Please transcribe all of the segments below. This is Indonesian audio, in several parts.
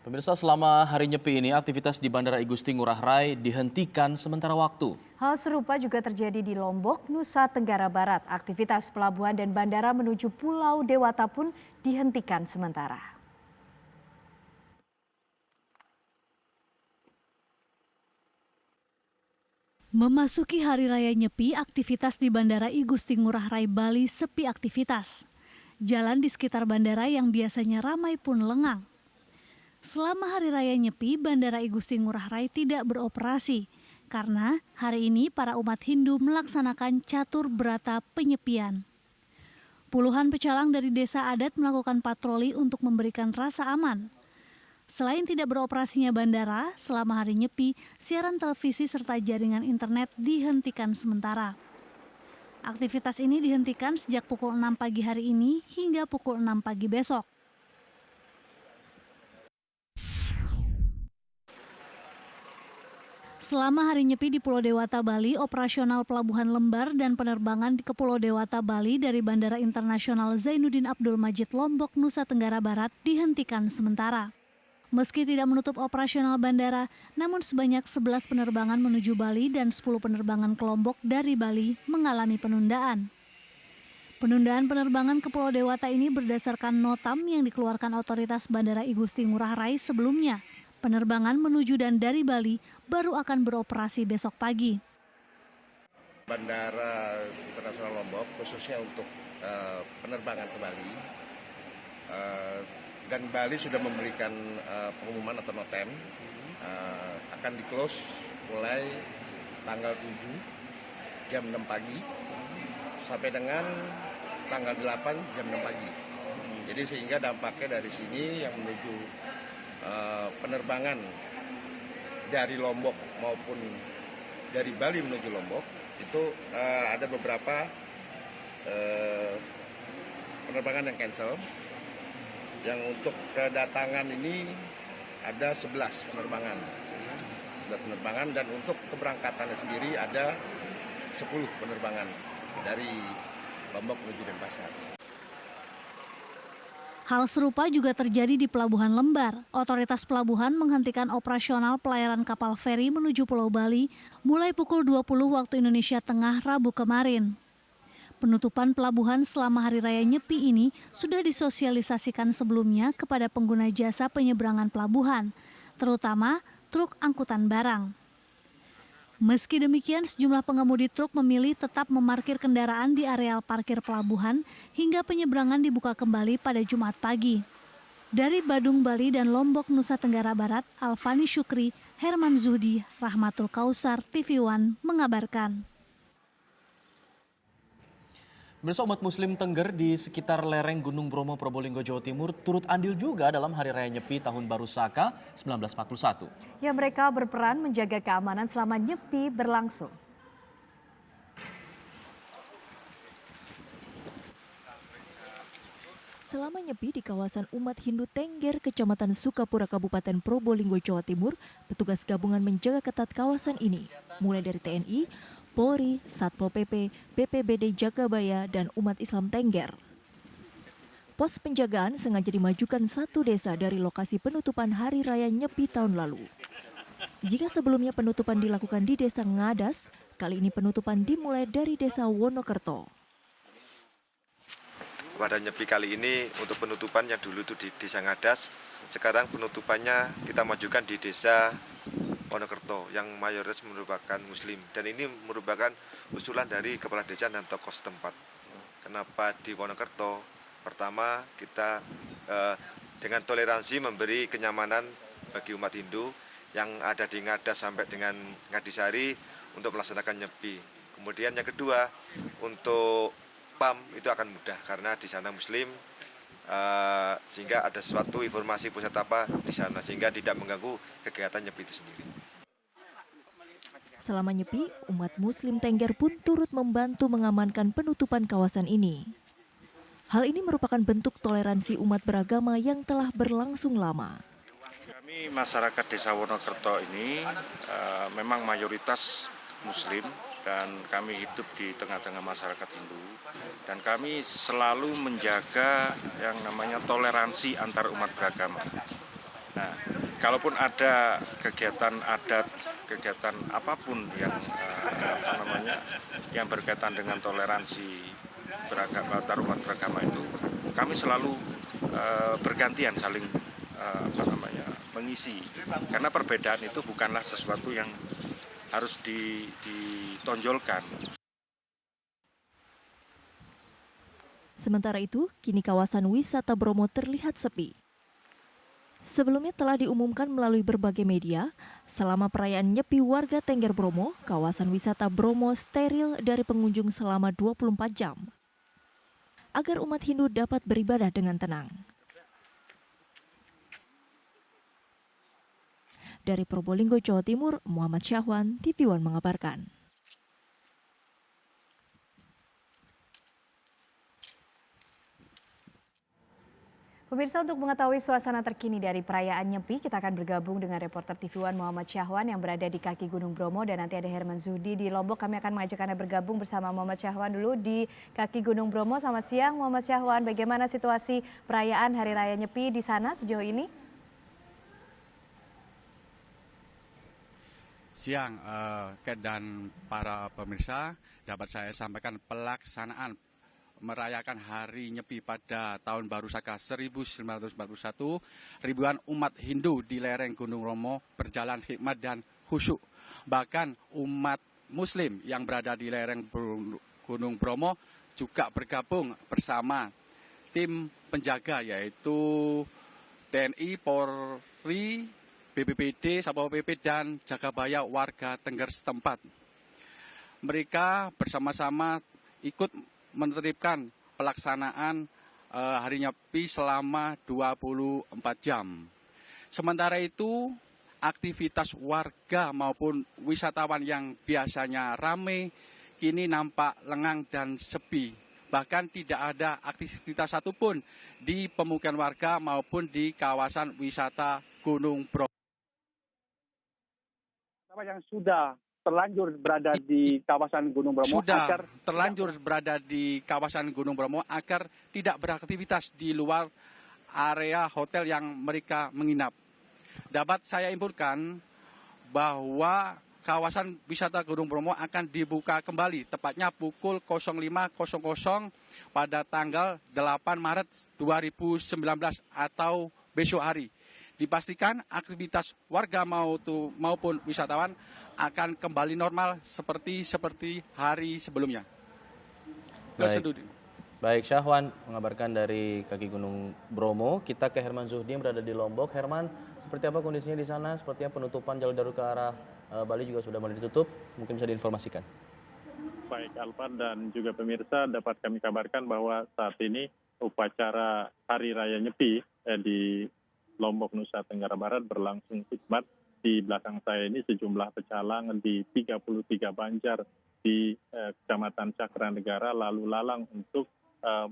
Pemirsa, selama hari Nyepi ini aktivitas di Bandara I Gusti Ngurah Rai dihentikan sementara waktu. Hal serupa juga terjadi di Lombok, Nusa Tenggara Barat. Aktivitas pelabuhan dan bandara menuju Pulau Dewata pun dihentikan sementara. Memasuki Hari Raya Nyepi, aktivitas di Bandara I Gusti Ngurah Rai Bali sepi aktivitas. Jalan di sekitar bandara yang biasanya ramai pun lengang. Selama Hari Raya Nyepi, Bandara I Gusti Ngurah Rai tidak beroperasi karena hari ini para umat Hindu melaksanakan catur berata penyepian. Puluhan pecalang dari desa adat melakukan patroli untuk memberikan rasa aman. Selain tidak beroperasinya bandara, selama hari Nyepi, siaran televisi serta jaringan internet dihentikan sementara. Aktivitas ini dihentikan sejak pukul 6 pagi hari ini hingga pukul 6 pagi besok. Selama hari Nyepi di Pulau Dewata, Bali, operasional pelabuhan Lembar dan penerbangan ke Pulau Dewata, Bali dari Bandara Internasional Zainuddin Abdul Majid Lombok, Nusa Tenggara Barat dihentikan sementara. Meski tidak menutup operasional bandara, namun sebanyak 11 penerbangan menuju Bali dan 10 penerbangan ke Lombok dari Bali mengalami penundaan. Penundaan penerbangan ke Pulau Dewata ini berdasarkan notam yang dikeluarkan otoritas Bandara I Gusti Ngurah Rai sebelumnya. Penerbangan menuju dan dari Bali baru akan beroperasi besok pagi. Bandara Internasional Lombok khususnya untuk penerbangan ke Bali dan Bali sudah memberikan pengumuman atau notem akan di-close mulai tanggal 7 jam 6 pagi sampai dengan tanggal 8 jam 6 pagi. Jadi sehingga dampaknya dari sini yang menuju penerbangan dari Lombok maupun dari Bali menuju Lombok itu ada beberapa penerbangan yang cancel. Yang untuk kedatangan ini ada 11 penerbangan. 11 penerbangan dan untuk keberangkatannya sendiri ada 10 penerbangan dari Lombok menuju Denpasar. Hal serupa juga terjadi di Pelabuhan Lembar. Otoritas pelabuhan menghentikan operasional pelayaran kapal feri menuju Pulau Bali mulai pukul 20 waktu Indonesia Tengah Rabu kemarin. Penutupan pelabuhan selama Hari Raya Nyepi ini sudah disosialisasikan sebelumnya kepada pengguna jasa penyeberangan pelabuhan, terutama truk angkutan barang. Meski demikian, sejumlah pengemudi truk memilih tetap memarkir kendaraan di areal parkir pelabuhan hingga penyeberangan dibuka kembali pada Jumat pagi. Dari Badung, Bali dan Lombok, Nusa Tenggara Barat, Alfani Syukri, Herman Zuhdi, Rahmatul Kausar, TV One mengabarkan. Pemirsa, umat Muslim Tengger di sekitar lereng Gunung Bromo, Probolinggo, Jawa Timur turut andil juga dalam Hari Raya Nyepi Tahun Baru Saka 1941. Ya, mereka berperan menjaga keamanan selama Nyepi berlangsung. Selama Nyepi di kawasan umat Hindu Tengger, Kecamatan Sukapura, Kabupaten Probolinggo, Jawa Timur, petugas gabungan menjaga ketat kawasan ini, mulai dari TNI, Polri, Satpol PP, BPBD Jagabaya, dan umat Islam Tengger. Pos penjagaan sengaja dimajukan satu desa dari lokasi penutupan Hari Raya Nyepi tahun lalu. Jika sebelumnya penutupan dilakukan di Desa Ngadas, kali ini penutupan dimulai dari Desa Wonokerto. Pada Nyepi kali ini untuk penutupan yang dulu itu di Desa Ngadas, sekarang penutupannya kita majukan di Desa Wonokerto yang mayoritas merupakan Muslim, dan ini merupakan usulan dari kepala desa dan tokoh setempat. Kenapa di Wonokerto? Pertama, kita dengan toleransi memberi kenyamanan bagi umat Hindu yang ada di Ngadas sampai dengan Ngadisari untuk melaksanakan Nyepi. Kemudian yang kedua, untuk PAM itu akan mudah karena di sana Muslim, sehingga ada suatu informasi pusat apa di sana sehingga tidak mengganggu kegiatan Nyepi itu sendiri. Selama Nyepi, umat Muslim Tengger pun turut membantu mengamankan penutupan kawasan ini. Hal ini merupakan bentuk toleransi umat beragama yang telah berlangsung lama. Kami masyarakat Desa Wonokerto ini memang mayoritas Muslim dan kami hidup di tengah-tengah masyarakat Hindu, dan kami selalu menjaga yang namanya toleransi antar umat beragama. Nah, kalaupun ada kegiatan adat, kegiatan apapun yang yang berkaitan dengan toleransi taruhan beragama itu, kami selalu bergantian saling mengisi, karena perbedaan itu bukanlah sesuatu yang harus ditonjolkan. Sementara itu, kini kawasan wisata Bromo terlihat sepi. Sebelumnya telah diumumkan melalui berbagai media, selama perayaan Nyepi warga Tengger Bromo, kawasan wisata Bromo steril dari pengunjung selama 24 jam. Agar umat Hindu dapat beribadah dengan tenang. Dari Probolinggo, Jawa Timur, Muhammad Syahwan, TV One mengabarkan. Pemirsa, untuk mengetahui suasana terkini dari perayaan Nyepi, kita akan bergabung dengan reporter TV One Muhammad Syahwan yang berada di kaki Gunung Bromo, dan nanti ada Herman Zuhdi di Lombok. Kami akan mengajak Anda bergabung bersama Muhammad Syahwan dulu di kaki Gunung Bromo. Selamat siang Muhammad Syahwan, bagaimana situasi perayaan Hari Raya Nyepi di sana sejauh ini? Siang, dan para pemirsa, dapat saya sampaikan pelaksanaan merayakan Hari Nyepi pada tahun Baru Saka 1941, ribuan umat Hindu di lereng Gunung Bromo berjalan hikmat dan khusyuk. Bahkan umat Muslim yang berada di lereng Gunung Bromo juga bergabung bersama tim penjaga, yaitu TNI, Polri, BPBD, Satpol PP, dan Jagabaya warga Tengger setempat. Mereka bersama-sama ikut menertibkan pelaksanaan Hari Nyepi selama 24 jam. Sementara itu, aktivitas warga maupun wisatawan yang biasanya ramai kini nampak lengang dan sepi. Bahkan tidak ada aktivitas satupun di pemukiman warga maupun di kawasan wisata Gunung Bromo. Yang sudah terlanjur berada di kawasan Gunung Bromo berada di kawasan Gunung Bromo agar tidak beraktivitas di luar area hotel yang mereka menginap. Dapat saya infokan bahwa kawasan wisata Gunung Bromo akan dibuka kembali tepatnya pukul 05.00 pada tanggal 8 Maret 2019 atau besok hari. Dipastikan aktivitas warga maupun wisatawan akan kembali normal seperti hari sebelumnya. Baik, Syahwan mengabarkan dari kaki Gunung Bromo. Kita ke Herman Zuhdi yang berada di Lombok. Herman, seperti apa kondisinya di sana? Sepertinya penutupan jalur darurat ke arah Bali juga sudah mulai ditutup. Mungkin bisa diinformasikan. Baik, Alvan dan juga pemirsa, dapat kami kabarkan bahwa saat ini upacara Hari Raya Nyepi di Lombok, Nusa Tenggara Barat berlangsung hikmat. Di belakang saya ini sejumlah pecalang di 33 banjar di Kecamatan Cakranegara lalu lalang untuk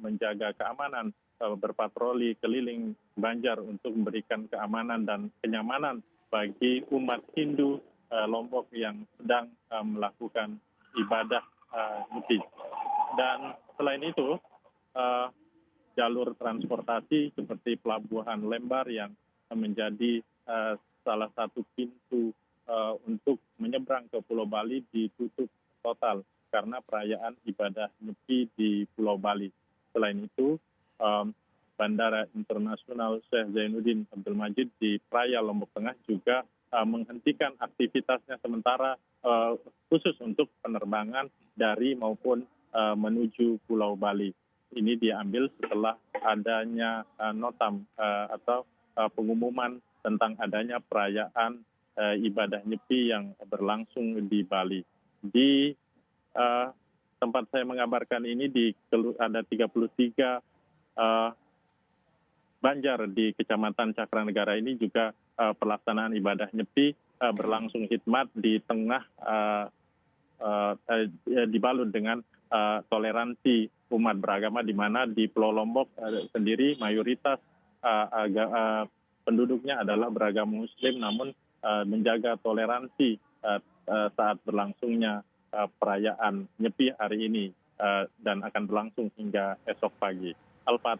menjaga keamanan, berpatroli keliling banjar untuk memberikan keamanan dan kenyamanan bagi umat Hindu Lombok yang sedang melakukan ibadah Nyepi. Dan selain itu, jalur transportasi seperti Pelabuhan Lembar yang menjadi salah satu pintu untuk menyeberang ke Pulau Bali ditutup total karena perayaan ibadah Nyepi di Pulau Bali. Selain itu, Bandara Internasional Syekh Zainuddin Abdul Majid di Praia Lombok Tengah juga menghentikan aktivitasnya sementara khusus untuk penerbangan dari maupun menuju Pulau Bali. Ini diambil setelah adanya notam atau pengumuman tentang adanya perayaan ibadah Nyepi yang berlangsung di Bali. Di tempat saya mengabarkan ini ada 33 banjar di Kecamatan Cakranegara ini juga pelaksanaan ibadah Nyepi berlangsung hikmat di tengah dibalut dengan toleransi umat beragama, di mana di Pulau Lombok sendiri mayoritas penduduknya adalah beragama Muslim, namun menjaga toleransi saat berlangsungnya perayaan Nyepi hari ini dan akan berlangsung hingga esok pagi. Alfat.